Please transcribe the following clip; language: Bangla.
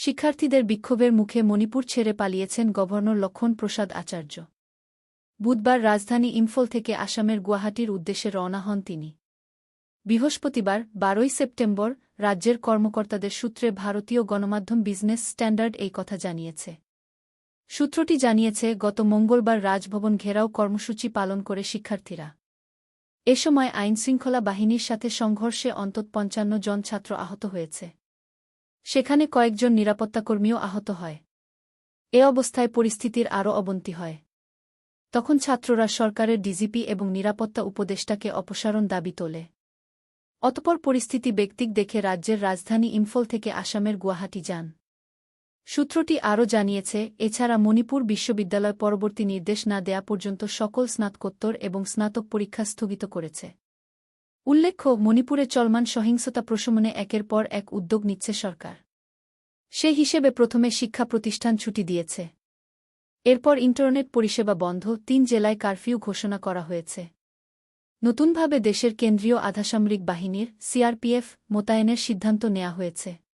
শিক্ষার্থীদের বিক্ষোভের মুখে মণিপুর ছেড়ে পালিয়েছেন গভর্নর লক্ষণ প্রসাদ আচার্য। বুধবার রাজধানী ইম্ফল থেকে আসামের গুয়াহাটির উদ্দেশ্যে রওনা হন তিনি। বৃহস্পতিবার ১২ সেপ্টেম্বর রাজ্যের কর্মকর্তাদের সূত্রে ভারতীয় গণমাধ্যম বিজনেস স্ট্যান্ডার্ড এই কথা জানিয়েছে। সূত্রটি জানিয়েছে, গত মঙ্গলবার রাজভবন ঘেরাও কর্মসূচি পালন করে শিক্ষার্থীরা। এ সময় আইনশৃঙ্খলা বাহিনীর সাথে সংঘর্ষে অন্তত ৫৫ জন ছাত্র আহত হয়েছে। সেখানে কয়েকজন নিরাপত্তাকর্মীও আহত হয়। এ অবস্থায় পরিস্থিতির আরও অবনতি হয়। তখন ছাত্ররা সরকারের ডিজিপি এবং নিরাপত্তা উপদেষ্টাকে অপসারণ দাবি তোলে। অতঃপর পরিস্থিতি বেগতিক দেখে রাজ্যের রাজধানী ইম্ফল থেকে আসামের গুয়াহাটি যান। সূত্রটি আরও জানিয়েছে, এছাড়া মণিপুর বিশ্ববিদ্যালয় পরবর্তী নির্দেশ না দেয়া পর্যন্ত সকল স্নাতকোত্তর এবং স্নাতক পরীক্ষা স্থগিত করেছে। উল্লেখ্য, মণিপুরে চলমান সহিংসতা প্রশমনে একের পর এক উদ্যোগ নিচ্ছে সরকার। সে হিসেবে প্রথমে শিক্ষা প্রতিষ্ঠান ছুটি দিয়েছে। এরপর ইন্টারনেট পরিষেবা বন্ধ, ৩ জেলায় কারফিউ ঘোষণা করা হয়েছে। নতুনভাবে দেশের কেন্দ্রীয় আধাসামরিক বাহিনীর সিআরপিএফ মোতায়েনের সিদ্ধান্ত নেওয়া হয়েছে।